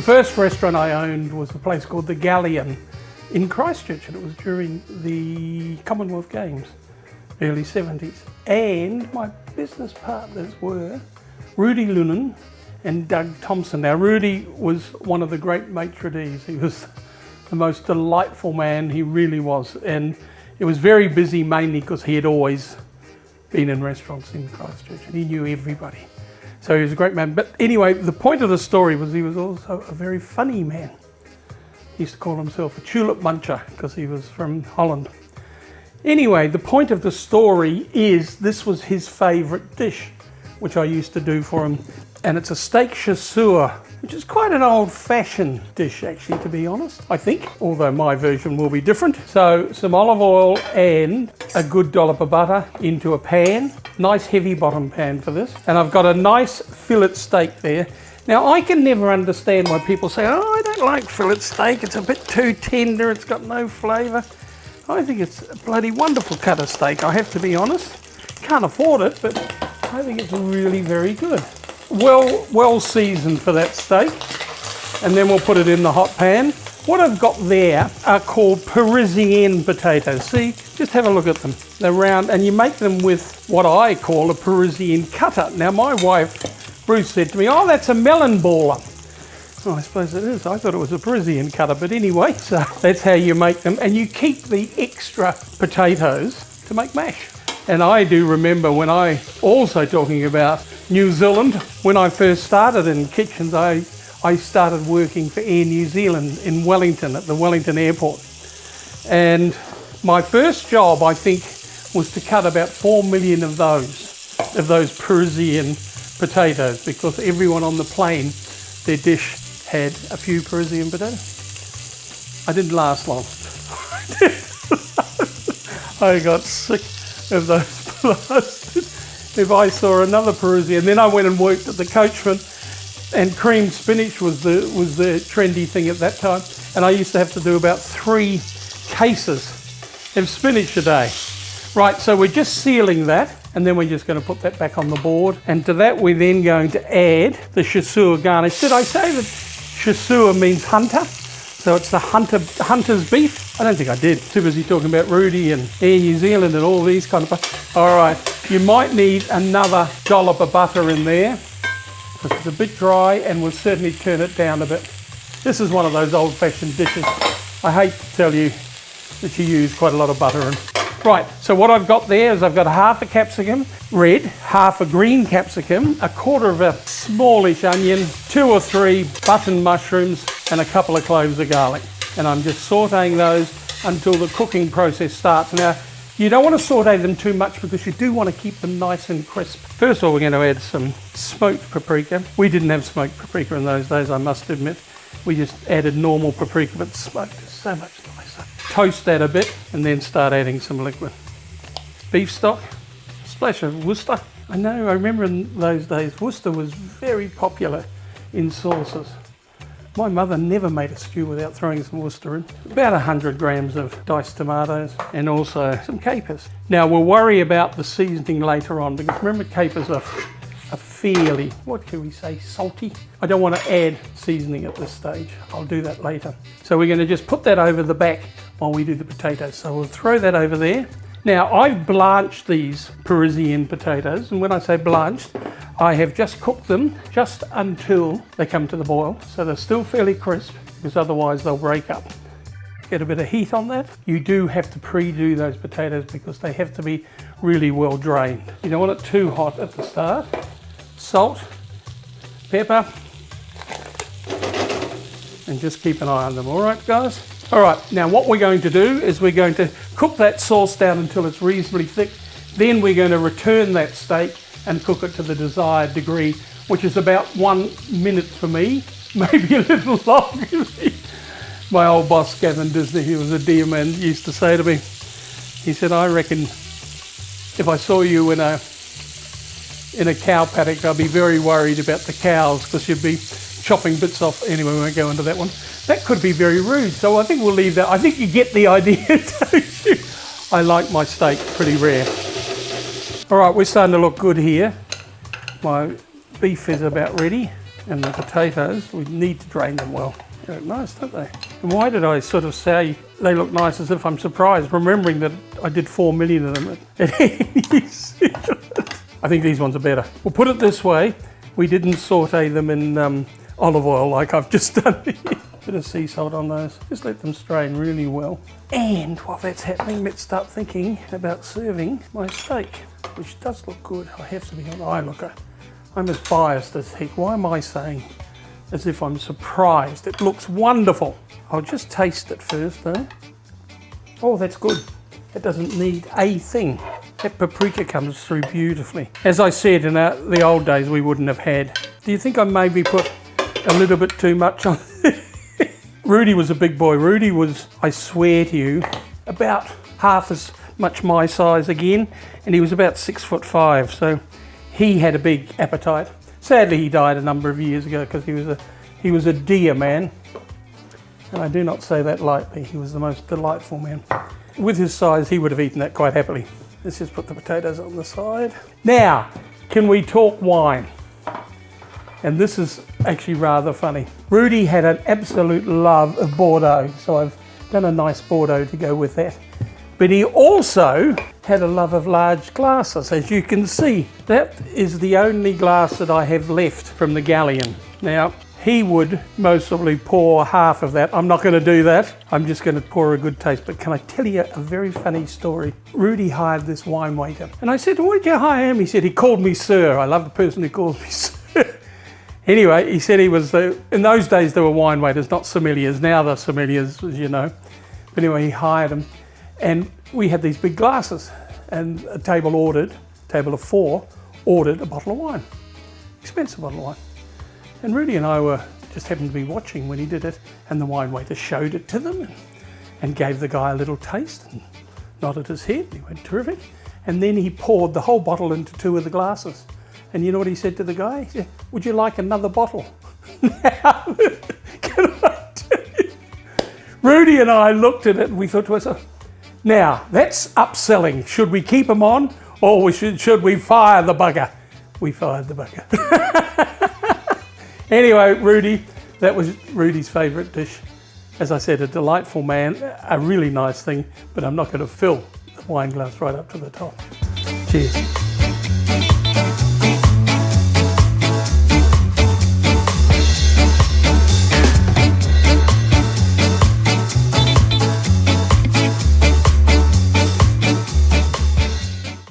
The first restaurant I owned was a place called The Galleon in Christchurch, and it was during the Commonwealth Games, early 70s. And my business partners were Rudy Lunan and Doug Thompson. Now, Rudy was one of the great maitre d's. He was the most delightful man, he really was. And it was very busy, mainly because he had always been in restaurants in Christchurch and he knew everybody. So he was a great man. But anyway, the point of the story was he was also a very funny man. He used to call himself a tulip muncher because he was from Holland. Anyway, the point of the story is this was his favourite dish, which I used to do for him. And it's a steak chasseur, which is quite an old-fashioned dish, actually, to be honest, I think, although my version will be different. So some olive oil and a good dollop of butter into a pan, nice heavy bottom pan for this. And I've got a nice fillet steak there. Now, I can never understand why people say, oh, I don't like fillet steak, it's a bit too tender, it's got no flavour. I think it's a bloody wonderful cut of steak, I have to be honest. Can't afford it, but I think it's really very good. Well seasoned for that steak, and then we'll put it in the hot pan. What I've got there are called Parisienne potatoes. See, just have a look at them. They're round, and you make them with what I call a Parisian cutter. Now, my wife, Bruce, said to me, oh, that's a melon baller. Oh, I suppose it is. I thought it was a Parisian cutter, but anyway, so that's how you make them. And you keep the extra potatoes to make mash. And I do remember when I, also talking about New Zealand, when I first started in kitchens, I started working for Air New Zealand in Wellington, at the Wellington airport. And my first job, I think, was to cut about 4 million of those Parisian potatoes, because everyone on the plane, their dish had a few Parisian potatoes. I didn't last long. I got sick of those blasted. If I saw another Parisian, then I went and worked at the Coachman, and creamed spinach was the trendy thing at that time, and I used to have to do about 3 cases of spinach a day. Right, so we're just sealing that, and then we're just going to put that back on the board, and to that we're then going to add the chasseur garnish. Did I say that chasseur means hunter? So it's the hunter's beef? I don't think I did. Too busy talking about Rudy and Air New Zealand and all these kind of stuff. All right, you might need another dollop of butter in there because it's a bit dry, and we'll certainly turn it down a bit. This is one of those old-fashioned dishes. I hate to tell you that you use quite a lot of butter in. Right, so what I've got there is I've got half a capsicum, red, half a green capsicum, a quarter of a smallish onion, 2 or 3 button mushrooms, and a couple of cloves of garlic. And I'm just sauteing those until the cooking process starts. Now, you don't want to saute them too much because you do want to keep them nice and crisp. First of all, we're going to add some smoked paprika. We didn't have smoked paprika in those days, I must admit. We just added normal paprika, but smoked is so much nicer. Toast that a bit and then start adding some liquid. Beef stock, splash of Worcester. I remember in those days, Worcester was very popular in sauces. My mother never made a stew without throwing some Worcester in. About 100 grams of diced tomatoes and also some capers. Now we'll worry about the seasoning later on, because remember, capers are fairly, what can we say, salty. I don't want to add seasoning at this stage. I'll do that later. So we're going to just put that over the back while we do the potatoes. So we'll throw that over there. Now I've blanched these Parisian potatoes, and when I say blanched, I have just cooked them just until they come to the boil. So they're still fairly crisp, because otherwise they'll break up. Get a bit of heat on that. You do have to pre-do those potatoes because they have to be really well drained. You don't want it too hot at the start. Salt, pepper, and just keep an eye on them. All right, guys? All right, now what we're going to do is we're going to cook that sauce down until it's reasonably thick. Then we're going to return that steak and cook it to the desired degree, which is about 1 minute for me, maybe a little longer. My old boss, Gavin Disney, he was a dear man, used to say to me, he said, I reckon if I saw you in a cow paddock, I'd be very worried about the cows because you'd be chopping bits off. Anyway, we won't go into that one. That could be very rude, so I think we'll leave that. I think you get the idea, don't you? I like my steak pretty rare. All right, we're starting to look good here. My beef is about ready. And the potatoes, we need to drain them well. They look nice, don't they? And why did I sort of say they look nice as if I'm surprised, remembering that I did 4 million of them at New Zealand? I think these ones are better. We'll put it this way, we didn't saute them in olive oil like I've just done here. Bit of sea salt on those. Just let them strain really well. And while that's happening, let's start thinking about serving my steak, which does look good. I have to be an eye looker. I'm as biased as heck. Why am I saying as if I'm surprised? It looks wonderful. I'll just taste it first though. Oh, that's good. It doesn't need a thing. That paprika comes through beautifully. As I said, in the old days, we wouldn't have had. Do you think I maybe put a little bit too much on? Rudy was a big boy. Rudy was, I swear to you, about half as much my size again, and he was about 6'5", so he had a big appetite. Sadly, he died a number of years ago because he was a dear man, and I do not say that lightly. He was the most delightful man. With his size, he would have eaten that quite happily. Let's just put the potatoes on the side. Now, can we talk wine? And this is actually rather funny. Rudy had an absolute love of Bordeaux, so I've done a nice Bordeaux to go with that. But he also had a love of large glasses, as you can see. That is the only glass that I have left from the Galleon. Now, he would most probably pour half of that. I'm not going to do that. I'm just going to pour a good taste. But can I tell you a very funny story? Rudy hired this wine waiter. And I said, why did you hire him? He said, he called me sir. I love the person who calls me sir. Anyway, he said he was, in those days there were wine waiters, not sommeliers. Now they're sommeliers, as you know. But anyway, he hired him. And we had these big glasses. And a table of 4, ordered a bottle of wine. Expensive bottle of wine. And Rudy and I just happened to be watching when he did it, and the wine waiter showed it to them and gave the guy a little taste and nodded his head. He went, terrific. And then he poured the whole bottle into 2 of the glasses. And you know what he said to the guy? He said, would you like another bottle? Now, can I tell you? Rudy and I looked at it and we thought to ourselves, now that's upselling. Should we keep him on, or should we fire the bugger? We fired the bugger. Anyway, Rudy, that was Rudy's favourite dish. As I said, a delightful man, a really nice thing, but I'm not going to fill the wine glass right up to the top. Cheers.